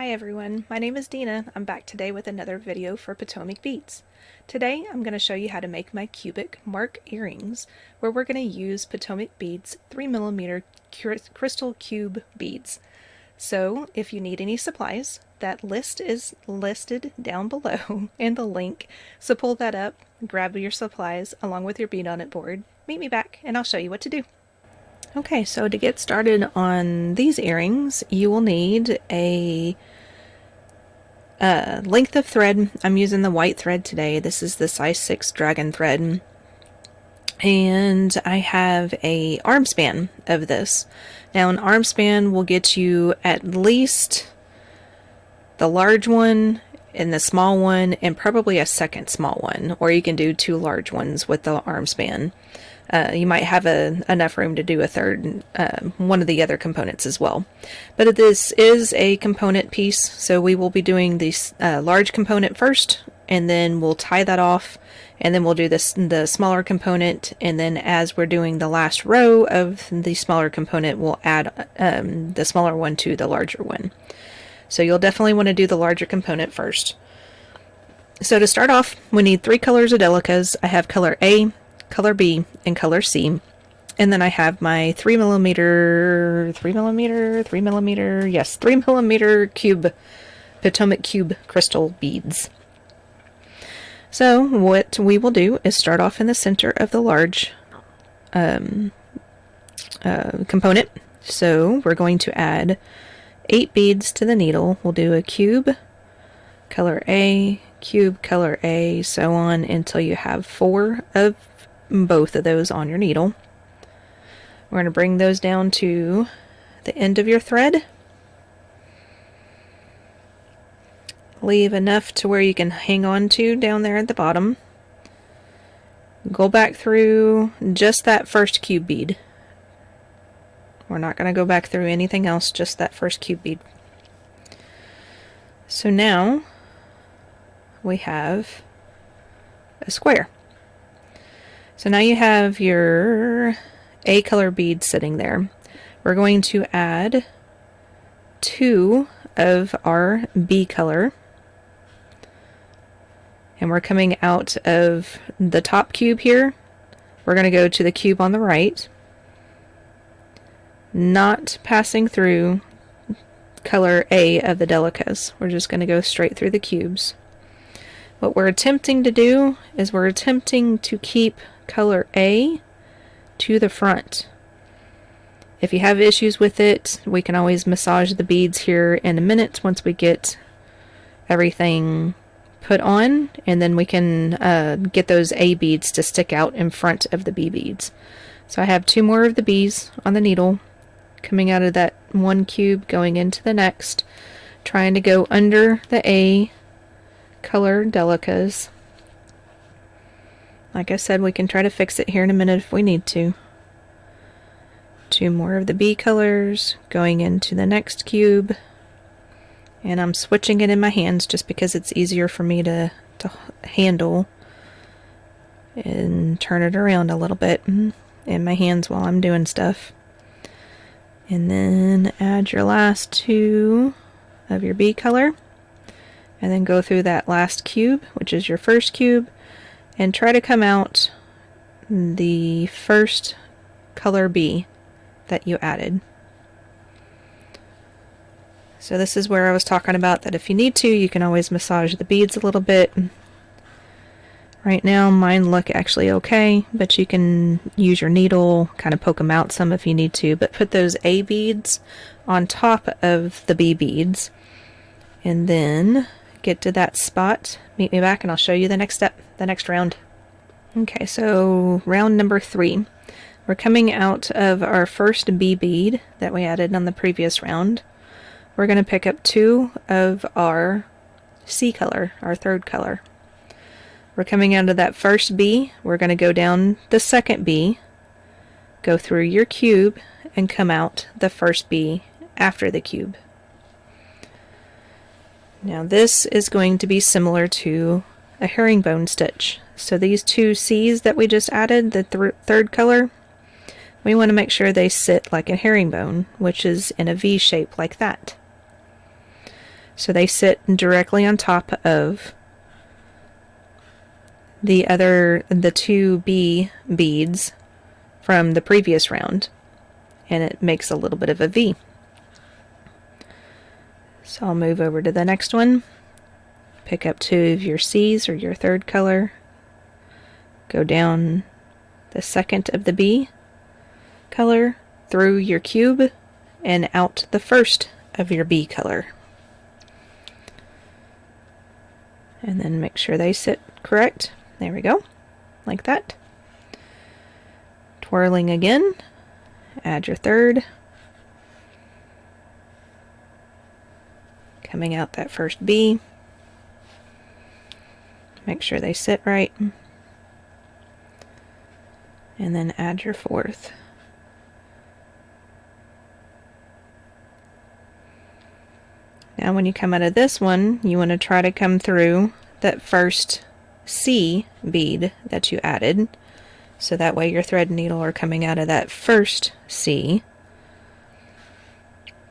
Hi everyone, my name is Dina. I'm back today with another video for PotomacBeads. Today I'm going to show you how to make my cubic mark earrings where we're going to use PotomacBeads 3mm crystal cube beads. So if you need any supplies, that list is listed down below in the link, so pull that up, grab your supplies along with your bead on it board, meet me back, and I'll show you what to do. Okay, so to get started on these earrings, you will need a length of thread. I'm using the white thread today. This is the size 6 dragon thread. And I have a arm span of this. Now an arm span will get you at least the large one and the small one and probably a second small one, or you can do 2 large ones with the arm span. You might have enough room to do a third, one of the other components as well. But this is a component piece, so we will be doing this large component first, and then we'll tie that off, and then we'll do the smaller component, and then as we're doing the last row of the smaller component, we'll add the smaller one to the larger one. So you'll definitely want to do the larger component first. So to start off, we need 3 colors of Delicas. I have color A, color B, and color C, and then I have my 3mm cube Potomac cube crystal beads. So what we will do is start off in the center of the large component. So we're going to add 8 beads to the needle. We'll do a cube, color A, cube, color A, so on until you have 4 of both of those on your needle. We're going to bring those down to the end of your thread. Leave enough to where you can hang on to down there at the bottom. Go back through just that first cube bead. We're not going to go back through anything else, just that first cube bead. So now we have a square. So now you have your A color bead sitting there. We're going to add 2 of our B color. And we're coming out of the top cube here. We're going to go to the cube on the right, not passing through color A of the Delicas. We're just going to go straight through the cubes. What we're attempting to do is we're attempting to keep color A to the front. If you have issues with it, we can always massage the beads here in a minute once we get everything put on, and then we can get those A beads to stick out in front of the B beads. So I have 2 more of the B's on the needle coming out of that one cube, going into the next, trying to go under the A color Delicas. Like I said, we can try to fix it here in a minute if we need to. 2 more of the B colors going into the next cube. And I'm switching it in my hands just because it's easier for me to handle and turn it around a little bit in my hands while I'm doing stuff. And then add your last 2 of your B color. And then go through that last cube, which is your first cube, and try to come out the first color B that you added. So this is where I was talking about that if you need to, you can always massage the beads a little bit. Right now mine look actually okay, but you can use your needle, kind of poke them out some if you need to, but put those A beads on top of the B beads, and then get to that spot, meet me back, and I'll show you the next step, the next round. Okay, so round number 3. We're coming out of our first B bead that we added on the previous round. We're going to pick up 2 of our C color, our third color. We're coming out of that first B. We're going to go down the second B, go through your cube, and come out the first B after the cube. Now this is going to be similar to a herringbone stitch. So these 2 C's that we just added, the third color, we want to make sure they sit like a herringbone, which is in a V shape like that. So they sit directly on top of the two B beads from the previous round, and it makes a little bit of a V. So I'll move over to the next one, pick up two of your C's or your third color, go down the second of the B color, through your cube, and out the first of your B color. And then make sure they sit correct. There we go, like that. Twirling again, add your third, coming out that first B, make sure they sit right, and then add your fourth. Now when you come out of this one, you want to try to come through that first C bead that you added, so that way your thread and needle are coming out of that first C.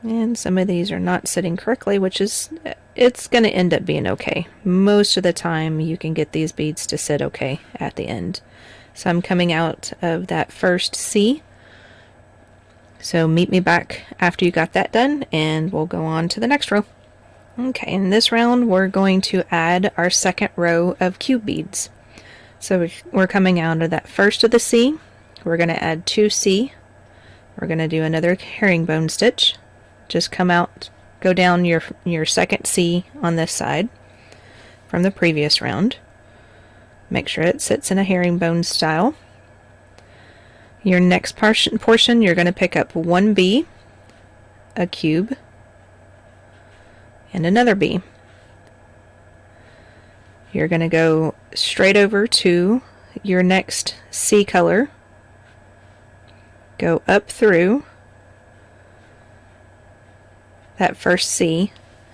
And some of these are not sitting correctly, which is, it's going to end up being okay. Most of the time you can get these beads to sit okay at the end. So I'm coming out of that first C. So meet me back after you got that done, and we'll go on to the next row. Okay, in this round we're going to add our second row of cube beads. So we're coming out of that first of the C. We're going to add 2 C. We're going to do another herringbone stitch. Just come out, go down your second C on this side from the previous round. Make sure it sits in a herringbone style. Your next portion, you're going to pick up 1 B, a cube, and another B. You're going to go straight over to your next C color, go up through that first C,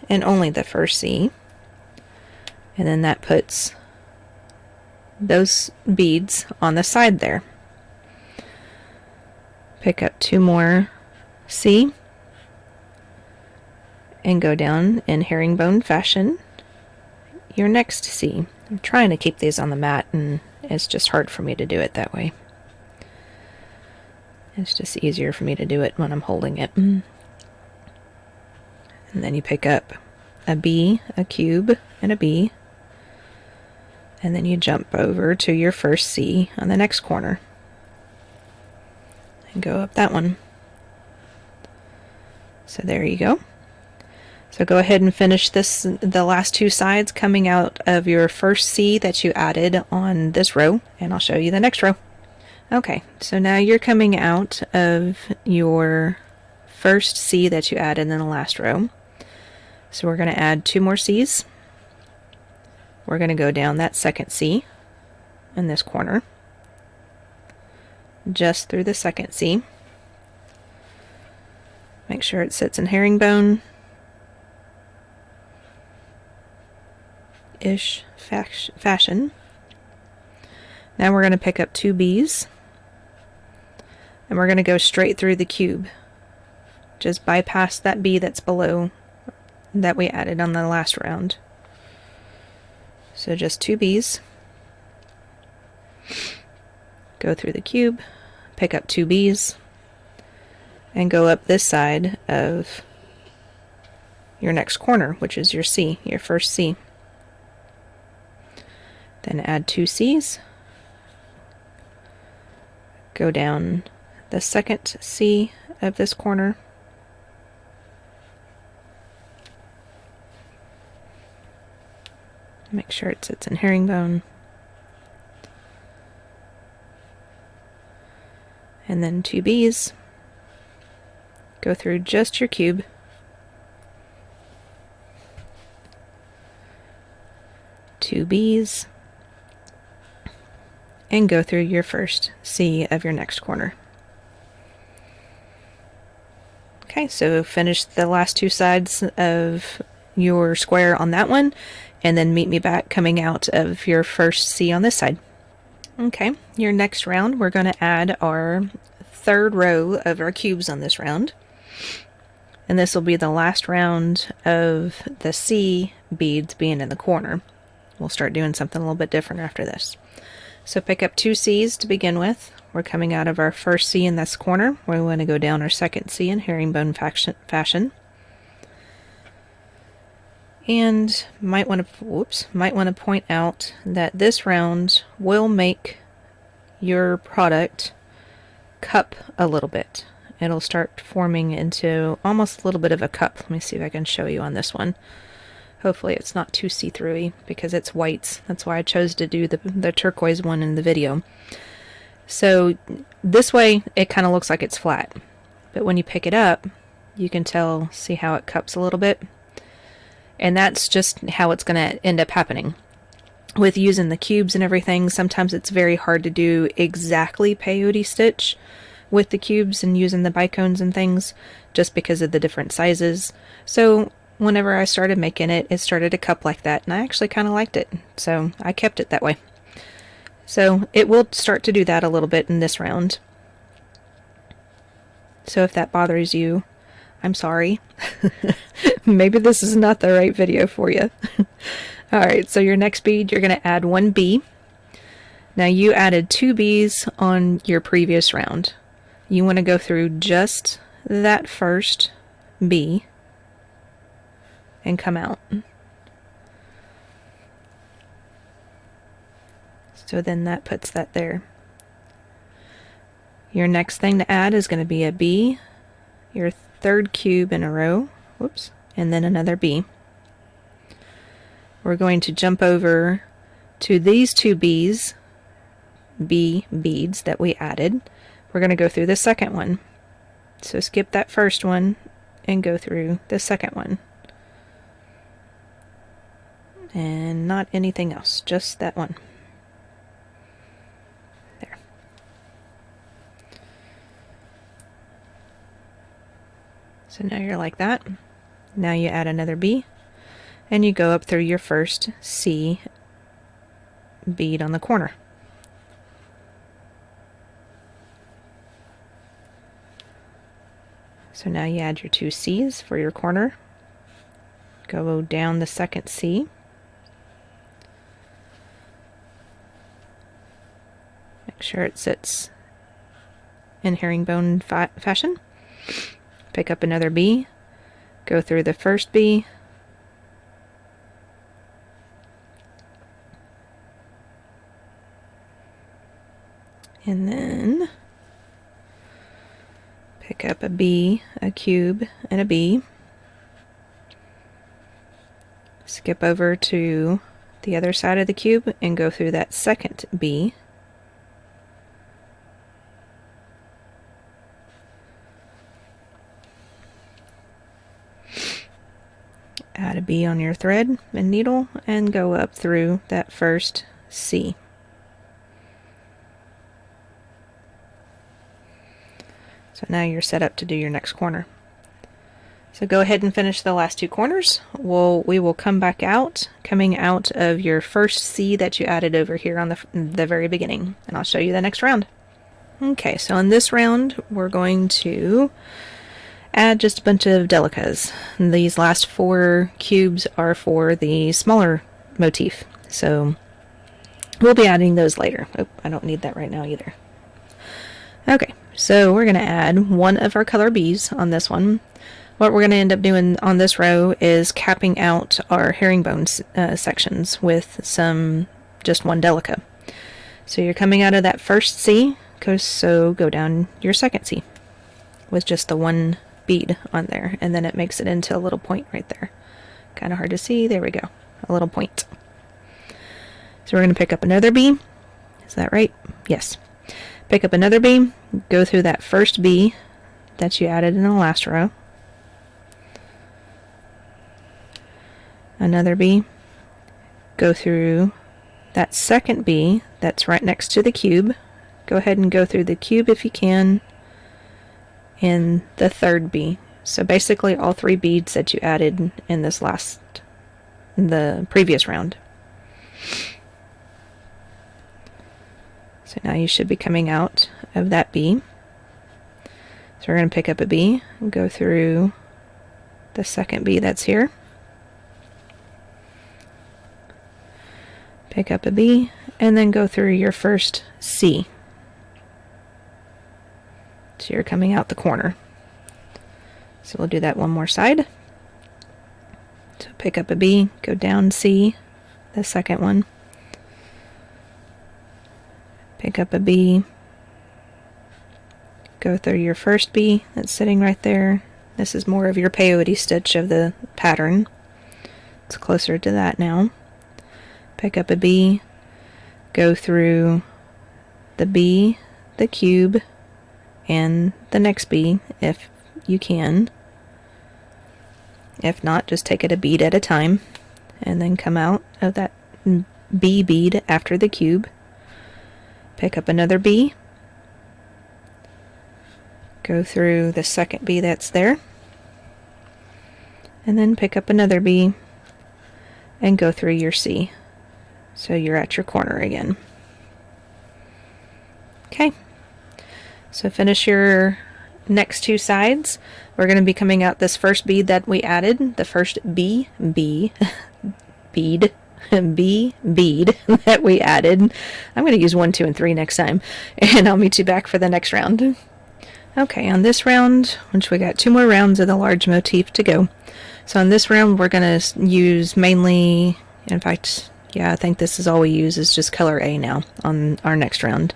and only the first C, and then that puts those beads on the side there. Pick up 2 more C, and go down in herringbone fashion your next C. I'm trying to keep these on the mat, and it's just hard for me to do it that way. It's just easier for me to do it when I'm holding it. And then you pick up a B, a cube, and a B, and then you jump over to your first C on the next corner and go up that one. So there you go. So go ahead and finish the last 2 sides coming out of your first C that you added on this row, and I'll show you the next row. Okay, so now you're coming out of your first C that you added in the last row. So we're going to add 2 more C's. We're going to go down that second C in this corner, just through the second C. Make sure it sits in herringbone ish fashion. Now we're going to pick up 2 B's, and we're going to go straight through the cube. Just bypass that B that's below that we added on the last round. So just 2 B's, go through the cube, pick up 2 B's, and go up this side of your next corner, which is your C, your first C. Then add 2 C's, go down the second C of this corner, make sure it sits in herringbone, and then 2 B's, go through just your cube, 2 B's, and go through your first C of your next corner. Okay, so finish the last 2 sides of your square on that one, and then meet me back coming out of your first C on this side. Okay, your next round, we're going to add our third row of our cubes on this round. and this will be the last round of the C beads being in the corner. We'll start doing something a little bit different after this. So pick up 2 C's to begin with. We're coming out of our first C in this corner. We want to go down our second C in herringbone fashion. And might want to point out that this round will make your product cup a little bit. It'll start forming into almost a little bit of a cup. Let me see if I can show you on this one. Hopefully it's not too see-through-y because it's whites. That's why I chose to do the turquoise one in the video. So this way it kind of looks like it's flat. But when you pick it up, you can see how it cups a little bit. And that's just how it's going to end up happening. With using the cubes and everything, sometimes it's very hard to do exactly peyote stitch with the cubes and using the bicones and things, just because of the different sizes. So whenever I started making it, it started to cup like that, and I actually kind of liked it, so I kept it that way. So it will start to do that a little bit in this round. So if that bothers you, I'm sorry. Maybe this is not the right video for you. Alright, so your next bead, you're going to add 1 B. Now you added 2 B's on your previous round. You want to go through just that first B and come out. So then that puts that there. Your next thing to add is going to be a B, your third cube in a row, whoops, and then another B. We're going to jump over to these 2 B's, B beads that we added. We're going to go through the second one. So skip that first one and go through the second one. And not anything else, just that one. There. So now you're like that. Now you add another B, and you go up through your first C bead on the corner. So now you add your 2 C's for your corner. Go down the second C. Make sure it sits in herringbone fashion. Pick up another B. Go through the first B. And then pick up a B, a cube, and a B. Skip over to the other side of the cube and go through that second B. Add a B on your thread and needle and go up through that first C. So now you're set up to do your next corner. So go ahead and finish the last 2 corners. We will come back out, coming out of your first C that you added over here on the very beginning, and I'll show you the next round. Okay, so in this round we're going to add just a bunch of delicas. These last 4 cubes are for the smaller motif, so we'll be adding those later. Oh, I don't need that right now either. Okay, so we're going to add 1 of our color B's on this one. What we're going to end up doing on this row is capping out our herringbone sections with just 1 delica. So you're coming out of that first C, so go down your second C with just the 1 bead on there, and then it makes it into a little point right there. Kind of hard to see. There we go. A little point. So we're going to pick up another B. Is that right? Yes. Pick up another B, go through that first B that you added in the last row. Another B. Go through that second B that's right next to the cube. Go ahead and go through the cube if you can. And the third B. So basically all 3 beads that you added in the previous round. So now you should be coming out of that B. So we're going to pick up a B and go through the second B that's here. Pick up a B and then go through your first C. So you're coming out the corner. So we'll do that one more side. So pick up a B, go down C, the second one. Pick up a B, go through your first B that's sitting right there. This is more of your peyote stitch of the pattern. It's closer to that now. Pick up a B, go through the B, the cube, and the next B if you can. If not, just take it a bead at a time and then come out of that B bead after the cube. Pick up another B, go through the second B that's there, and then pick up another B and go through your C. So you're at your corner again. Okay, so finish your next two sides. We're going to be coming out this first bead that we added, the first bead that we added. I'm going to use 1, 2, and 3 next time, and I'll meet you back for the next round. Okay, on this round, which we got 2 more rounds of the large motif to go. So on this round, we're going to use mainly, in fact, yeah, I think this is all we use is just color A now on our next round.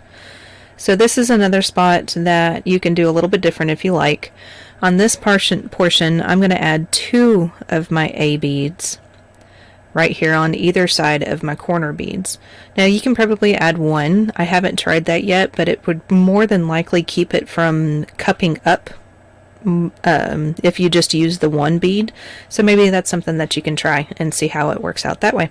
So this is another spot that you can do a little bit different if you like. On this portion, I'm going to add 2 of my A beads right here on either side of my corner beads. Now you can probably add 1. I haven't tried that yet, but it would more than likely keep it from cupping up if you just use the 1 bead. So maybe that's something that you can try and see how it works out that way.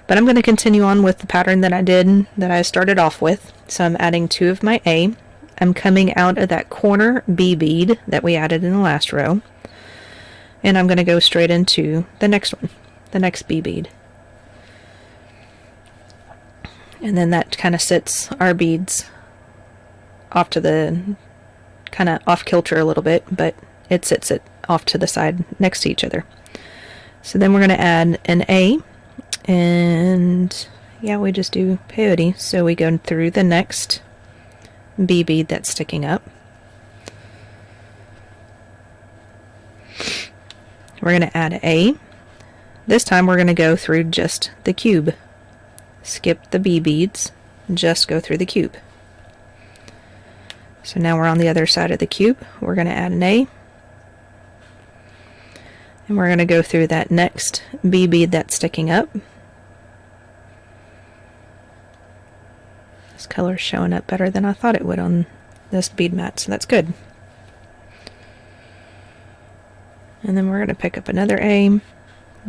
But I'm going to continue on with the pattern that I started off with. So I'm adding 2 of my A. I'm coming out of that corner B bead that we added in the last row. And I'm going to go straight into the next one, the next B bead. And then that kind of sits our beads off to the, kind of off kilter a little bit, but it sits it off to the side next to each other. So then we're going to add an A. And yeah, we just do peyote. So we go through the next B bead that's sticking up. We're going to add A. This time we're going to go through just the cube. Skip the B beads, just go through the cube. So now we're on the other side of the cube. We're going to add an A. And we're going to go through that next B bead that's sticking up. This color's showing up better than I thought it would on this bead mat, so that's good. And then we're going to pick up another A,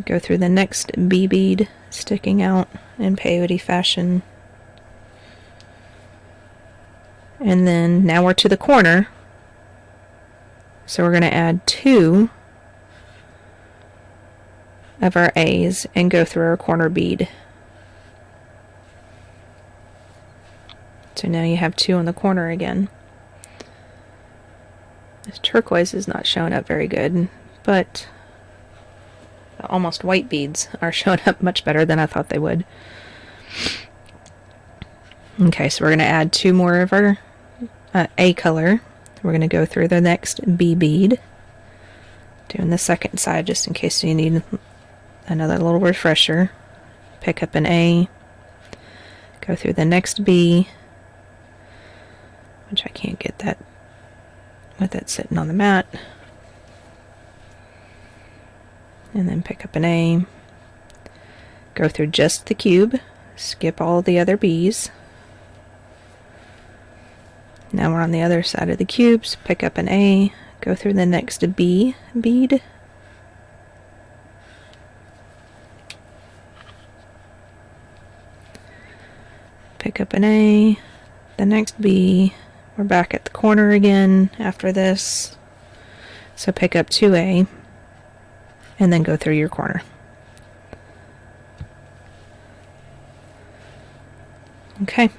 go through the next B bead sticking out in peyote fashion. And then now we're to the corner, so we're going to add 2 of our A's and go through our corner bead. So now you have 2 on the corner again. This turquoise is not showing up very good, but the almost white beads are showing up much better than I thought they would. Okay, so we're going to add 2 more of our A color. We're going to go through the next B bead, doing the second side just in case you need another little refresher. Pick up an A, go through the next B, which I can't get that with it sitting on the mat, and then pick up an A, go through just the cube, skip all the other B's. Now we're on the other side of the cubes, pick up an A, go through the next B bead, pick up an A, the next B. We're back at the corner again after this, so pick up 2A and then go through your corner. Okay,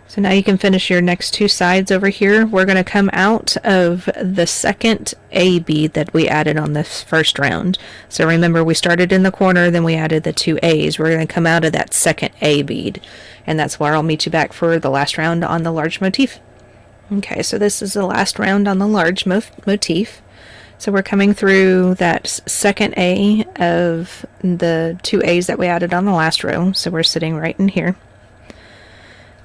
So now you can finish your next two sides over here. We're going to come out of the second A bead that we added on this first round. So remember, we started in the corner, then we added the two A's. We're going to come out of that second A bead, and that's where I'll meet you back for the last round on the large motif. Okay, so this is the last round on the large motif. So we're coming through that second A of the two A's that we added on the last row. So we're sitting right in here.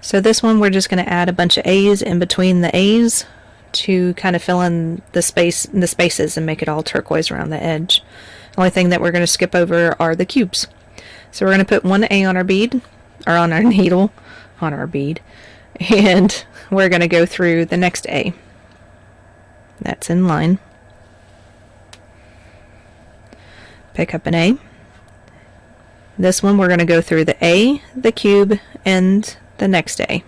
So this one we're just going to add a bunch of A's in between the A's to kind of fill in the spaces and make it all turquoise around the edge. The only thing that we're going to skip over are the cubes. So we're going to put one A on our bead, or on our needle, on our bead, and we're going to go through the next A. That's in line. Pick up an A. This one we're going to go through the A, the cube, and the next A.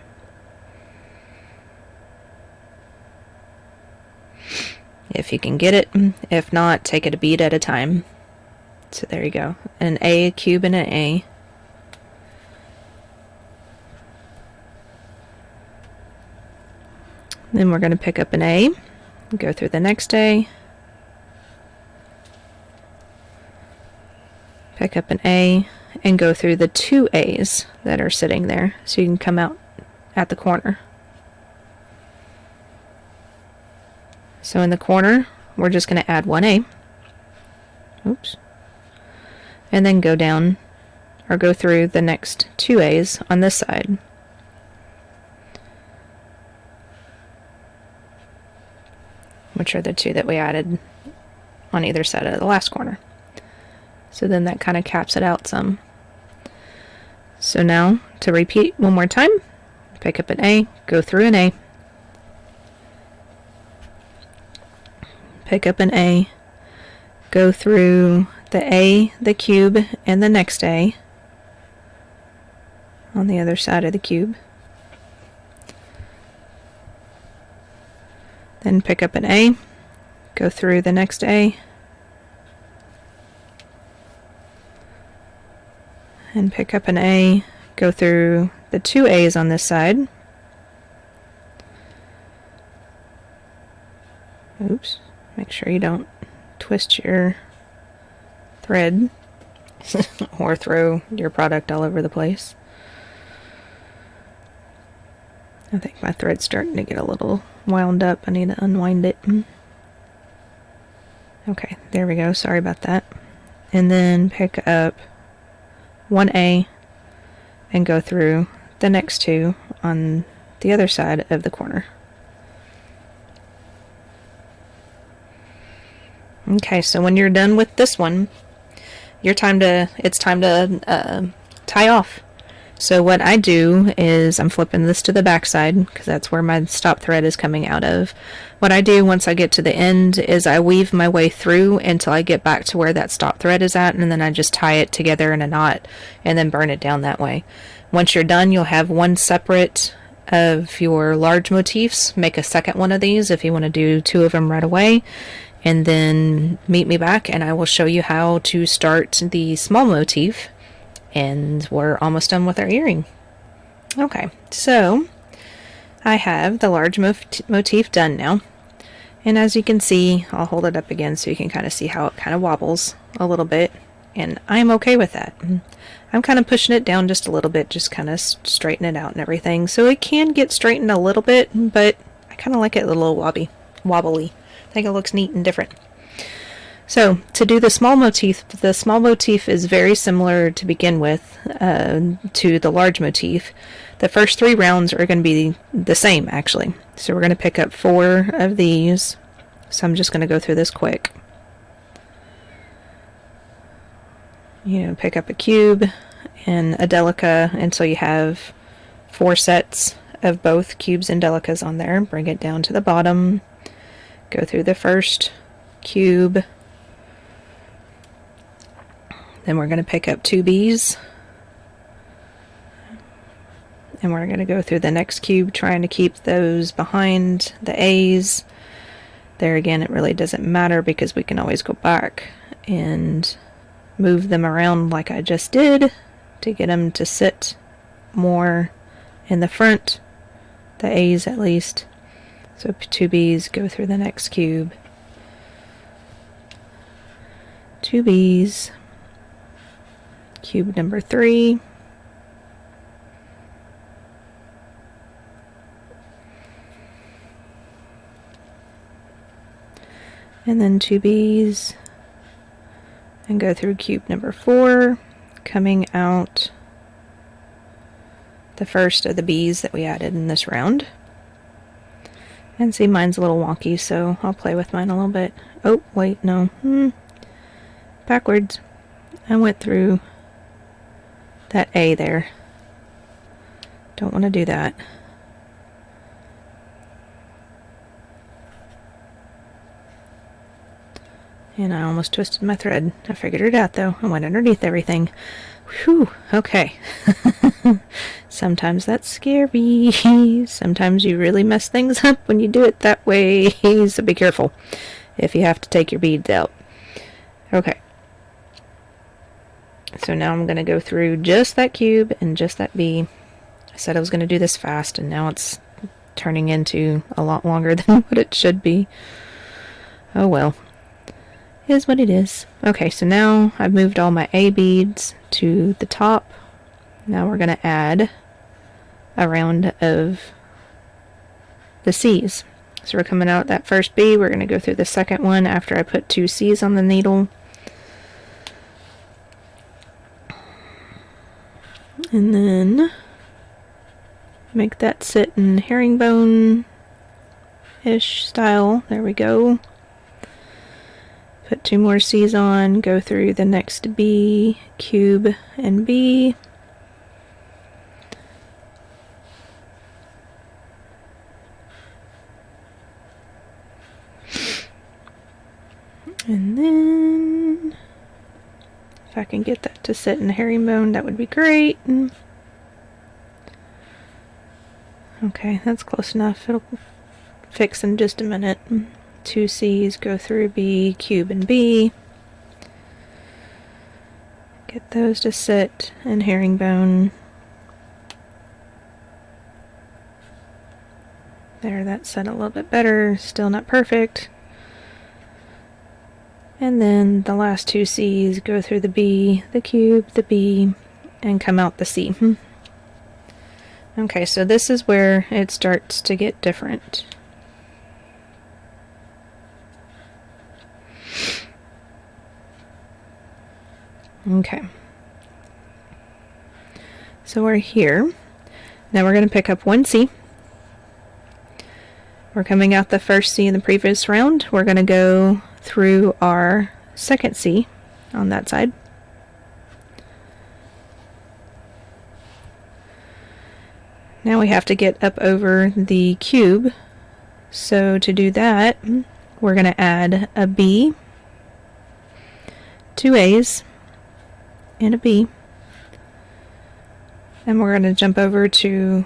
If you can get it. If not, take it a bead at a time. So there you go. An A, a cube, and an A. Then we're going to pick up an A, go through the next A, pick up an A, and go through the two A's that are sitting there, so you can come out at the corner. So in the corner, we're just going to add one A. Oops. And then go down, or go through the next two A's on this side. Which are the two that we added on either side of the last corner. So then that kind of caps it out some. So now, to repeat one more time, pick up an A, go through an A, pick up an A, go through the A, the cube, and the next A on the other side of the cube. Then pick up an A, go through the next A, and pick up an A, go through the two A's on this side. Oops, make sure you don't twist your thread or throw your product all over the place. I think my thread's starting to get a little wound up. I need to unwind it. Okay, there we go. Sorry about that. And then pick up one A and go through the next two on the other side of the corner. Okay, so when you're done with this one, it's time to tie off. So what I do is I'm flipping this to the back side because that's where my stop thread is coming out of. What I do once I get to the end is I weave my way through until I get back to where that stop thread is at, and then I just tie it together in a knot and then burn it down that way. Once you're done, you'll have one separate of your large motifs. Make a second one of these if you want to do two of them right away, and then meet me back and I will show you how to start the small motif. And we're almost done with our earring. Okay, so I have the large motif done now. And as you can see, I'll hold it up again so you can kind of see how it kind of wobbles a little bit. And I'm okay with that. I'm kind of pushing it down just a little bit, just kind of straighten it out and everything. So it can get straightened a little bit, but I kind of like it a little wobbly. I think it looks neat and different. So, to do the small motif is very similar to begin with to the large motif. The first 3 rounds are going to be the same, actually. So we're going to pick up 4 of these. So I'm just going to go through this quick. Pick up a cube and a Delica until you have 4 sets of both cubes and Delicas on there. Bring it down to the bottom. Go through the first cube. Then we're going to pick up 2 B's. And we're going to go through the next cube, trying to keep those behind the A's. There again, it really doesn't matter because we can always go back and move them around like I just did to get them to sit more in the front the A's at least. So 2 B's, go through the next cube. 2 B's, cube number 3. And then 2 B's, and go through cube number 4, coming out the first of the B's that we added in this round. And see, mine's a little wonky, so I'll play with mine a little bit. Oh, wait, no. Backwards. I went through that A there. Don't want to do that. And I almost twisted my thread. I figured it out though. I went underneath everything. Whew, okay. Sometimes that's scary. Sometimes you really mess things up when you do it that way. So be careful if you have to take your beads out. Okay. So now I'm going to go through just that cube and just that B. I said I was going to do this fast, and now it's turning into a lot longer than what it should be. Oh well. Is what it is. Okay, so now I've moved all my A beads to the top. Now we're going to add a round of the C's. So we're coming out that first B. We're going to go through the second one after I put 2 C's on the needle. And then make that sit in herringbone-ish style. There we go. Put 2 more C's on, go through the next B, cube, and B. And then, if I can get that to sit in herringbone, that would be great. Okay, that's close enough. It'll fix in just a minute. 2 C's, go through B, cube, and B. Get those to sit in herringbone. There, that's set a little bit better. Still not perfect. And then the last 2 C's, go through the B, the cube, the B, and come out the C. Okay, so this is where it starts to get different. Okay, so we're here. Now we're going to pick up 1 C. We're coming out the first C in the previous round. We're going to go through our second C on that side. Now we have to get up over the cube. So to do that, we're going to add a B, 2 A's, and a B, and we're going to jump over to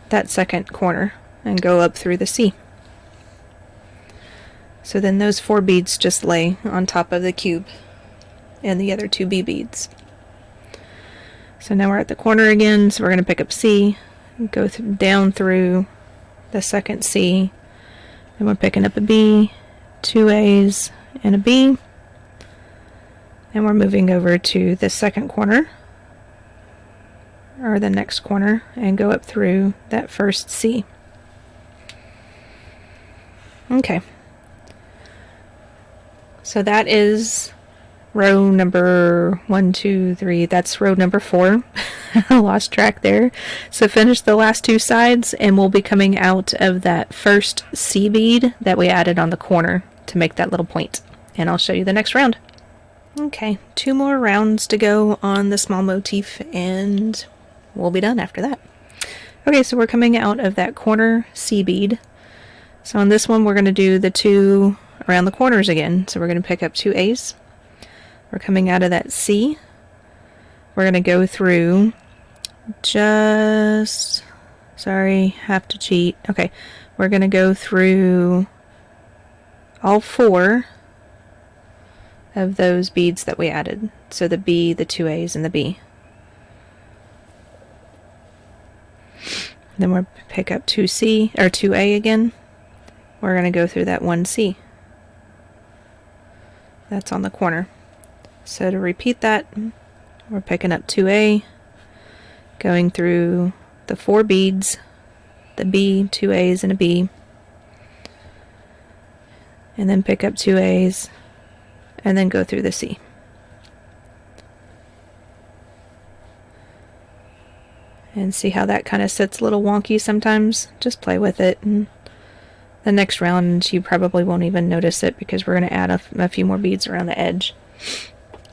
that second corner and go up through the C. So then those 4 beads just lay on top of the cube and the other 2 B beads. So now we're at the corner again, so we're going to pick up C, go down through the second C, and we're picking up a B, 2 A's, and a B. And we're moving over to the second corner, or the next corner, and go up through that first C. Okay. So that is row number 1, 2, 3. That's row number 4. I lost track there. So finish the last 2 sides, and we'll be coming out of that first C bead that we added on the corner to make that little point. And I'll show you the next round. Okay, 2 more rounds to go on the small motif, and we'll be done after that. Okay, so we're coming out of that corner C bead. So on this one, we're going to do the 2 around the corners again. So we're going to pick up 2 A's. We're coming out of that C. We're going to go through sorry, have to cheat. Okay, we're going to go through all 4 of those beads that we added. So the B, the 2 A's, and the B. Then we'll pick up 2C or 2A again. We're going to go through that 1C. That's on the corner. So to repeat that, we're picking up 2A, going through the 4 beads, the B, 2 A's and a B, and then pick up 2 A's, and then go through the C. And see how that kind of sits a little wonky sometimes? Just play with it, and the next round you probably won't even notice it because we're going to add a few more beads around the edge.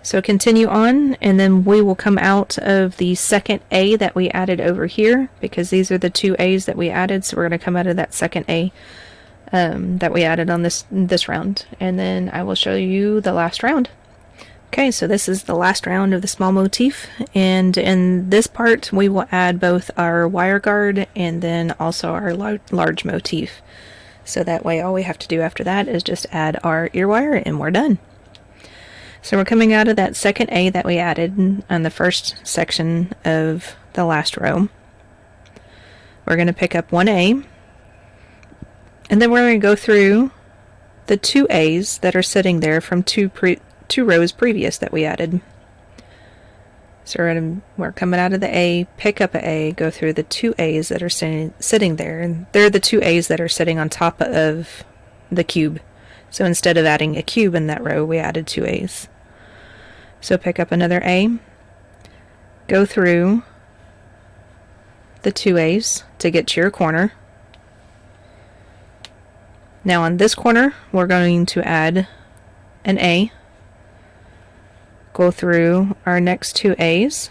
So continue on, and then we will come out of the second A that we added over here, because these are the 2 A's that we added, so we're going to come out of that second A that we added on this round, and then I will show you the last round. Okay, so this is the last round of the small motif, and in this part we will add both our wire guard and then also our large motif. So that way all we have to do after that is just add our ear wire and we're done. So we're coming out of that second A that we added on the first section of the last row. We're going to pick up 1A, and then we're going to go through the 2 A's that are sitting there from two rows previous that we added. So we're coming out of the A, pick up an A, go through the 2 A's that are sitting there, and they're the 2 A's that are sitting on top of the cube. So instead of adding a cube in that row, we added 2 A's. So pick up another A, go through the 2 A's to get to your corner. Now on this corner, we're going to add an A, go through our next 2 A's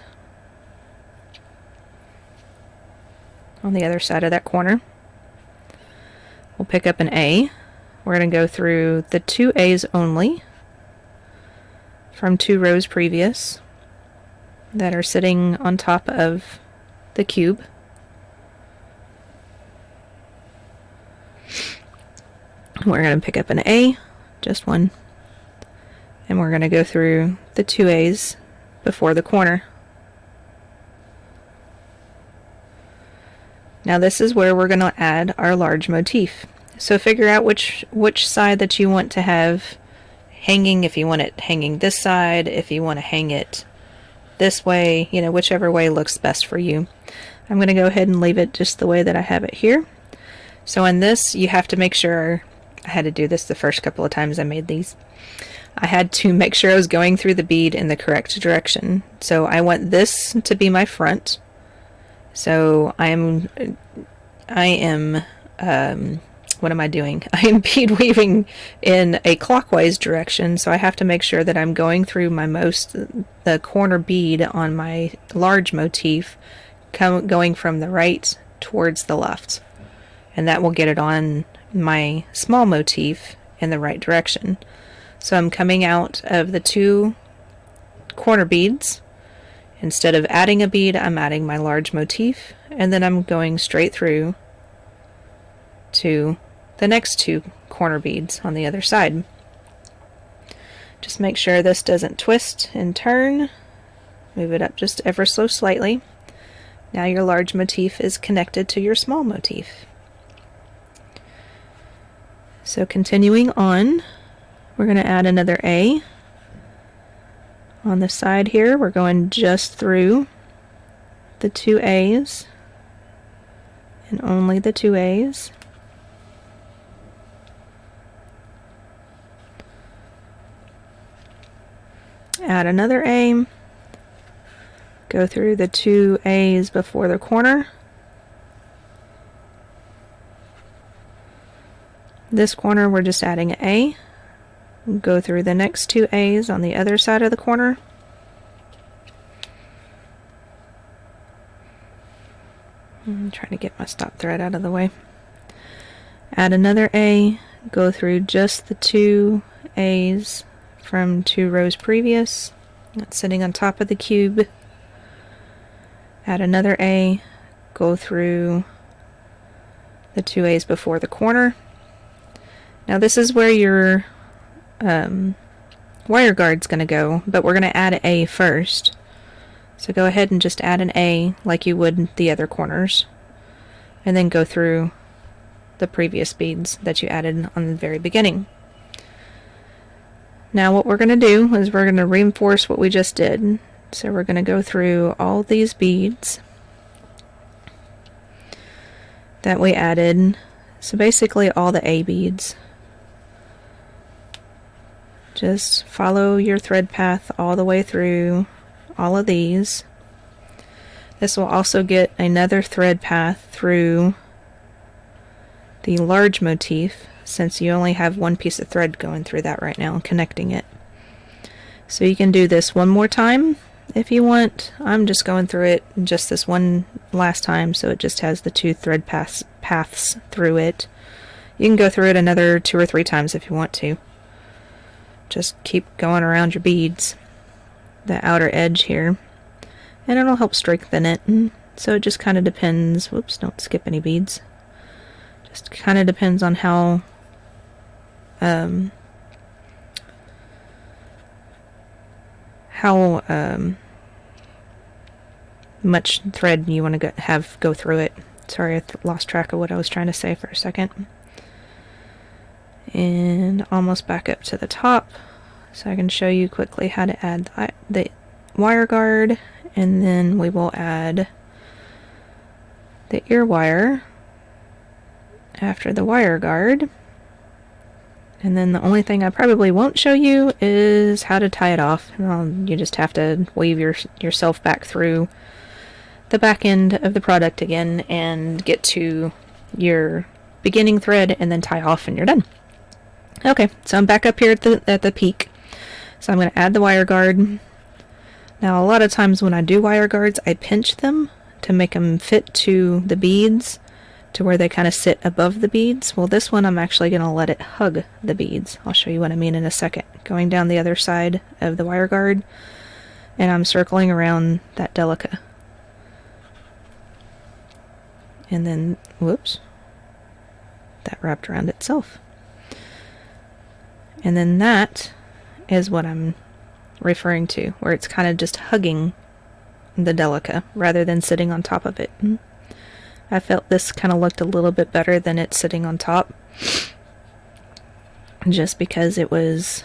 on the other side of that corner. We'll pick up an A. We're going to go through the 2 A's only from 2 rows previous that are sitting on top of the cube. We're going to pick up an A, just one, and we're going to go through the 2 A's before the corner. Now this is where we're going to add our large motif. So figure out which side that you want to have hanging, if you want it hanging this side, if you want to hang it this way, you know, whichever way looks best for you. I'm going to go ahead and leave it just the way that I have it here. So in this, you have to make sure, I had to do this the first couple of times I made these. I had to make sure I was going through the bead in the correct direction. So I want this to be my front. So I am what am I doing? I am bead weaving in a clockwise direction, so I have to make sure that I'm going through the corner bead on my large motif, going from the right towards the left. And that will get it on my small motif in the right direction. So I'm coming out of the 2 corner beads. Instead of adding a bead, I'm adding my large motif, and then I'm going straight through to the next 2 corner beads on the other side. Just make sure this doesn't twist and turn. Move it up just ever so slightly. Now your large motif is connected to your small motif. So continuing on, we're going to add another A. On the side here, we're going just through the 2 A's and only the 2 A's. Add another A, go through the 2 A's before the corner. This corner we're just adding an A, go through the next 2 A's on the other side of the corner. I'm trying to get my stop thread out of the way. Add another A, go through just the 2 A's from 2 rows previous, that's sitting on top of the cube. Add another A, go through the 2 A's before the corner. Now this is where your wire guard's going to go, but we're going to add an A first. So go ahead and just add an A like you would the other corners. and then go through the previous beads that you added on the very beginning. Now what we're going to do is we're going to reinforce what we just did. So we're going to go through all these beads that we added. So basically all the A beads. Just follow your thread path all the way through all of these. This will also get another thread path through the large motif, since you only have one piece of thread going through that right now and connecting it. So you can do this one more time if you want. I'm just going through it just this one last time, so it just has the two thread paths through it. You can go through it another 2 or 3 times if you want to. Just keep going around your beads, the outer edge here, and it'll help strengthen it. So it just kind of depends. Whoops, don't skip any beads. Just kind of depends on how much thread you want to have go through it. Sorry, I lost track of what I was trying to say for a second. And almost back up to the top, so I can show you quickly how to add the wire guard, and then we will add the ear wire after the wire guard. And then the only thing I probably won't show you is how to tie it off. You just have to weave yourself back through the back end of the product again and get to your beginning thread and then tie off and you're done. Okay, so I'm back up here at the peak. So I'm going to add the wire guard. Now a lot of times when I do wire guards, I pinch them to make them fit to the beads, to where they kind of sit above the beads. Well, this one I'm actually going to let it hug the beads. I'll show you what I mean in a second. Going down the other side of the wire guard, and I'm circling around that Delica. And then, whoops, that wrapped around itself. And then that is what I'm referring to, where it's kind of just hugging the Delica rather than sitting on top of it. I felt this kind of looked a little bit better than it sitting on top, just because it was,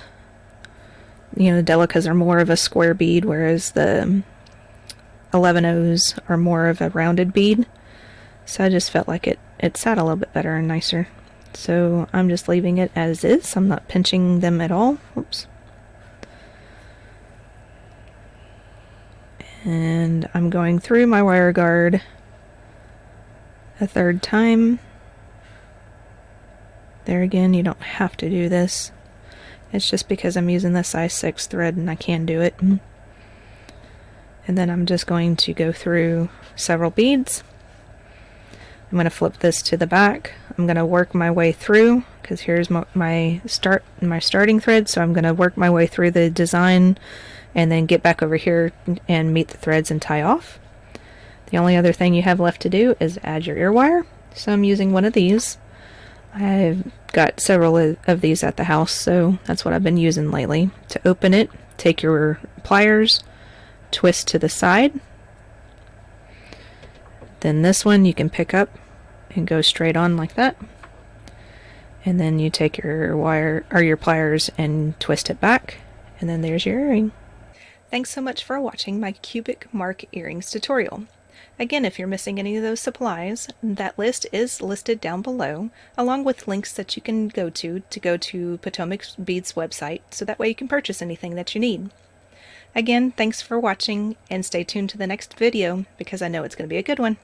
the Delicas are more of a square bead, whereas the 11Os are more of a rounded bead. So I just felt like it sat a little bit better and nicer. So I'm just leaving it as is. I'm not pinching them at all. Oops. And I'm going through my wire guard a 3rd time. There again, you don't have to do this. It's just because I'm using the size 6 thread and I can do it. And then I'm just going to go through several beads. I'm going to flip this to the back. I'm going to work my way through, because here's my starting thread, so I'm going to work my way through the design and then get back over here and meet the threads and tie off. The only other thing you have left to do is add your ear wire. So I'm using one of these. I've got several of these at the house, so that's what I've been using lately. To open it, take your pliers, twist to the side. Then this one you can pick up and go straight on like that. And then you take your wire or your pliers and twist it back, and then there's your earring. Thanks so much for watching my cubic mark earrings tutorial. Again, if you're missing any of those supplies, that list is listed down below, along with links that you can go to PotomacBeads' website, so that way you can purchase anything that you need. Again, thanks for watching, and stay tuned to the next video, because I know it's going to be a good one.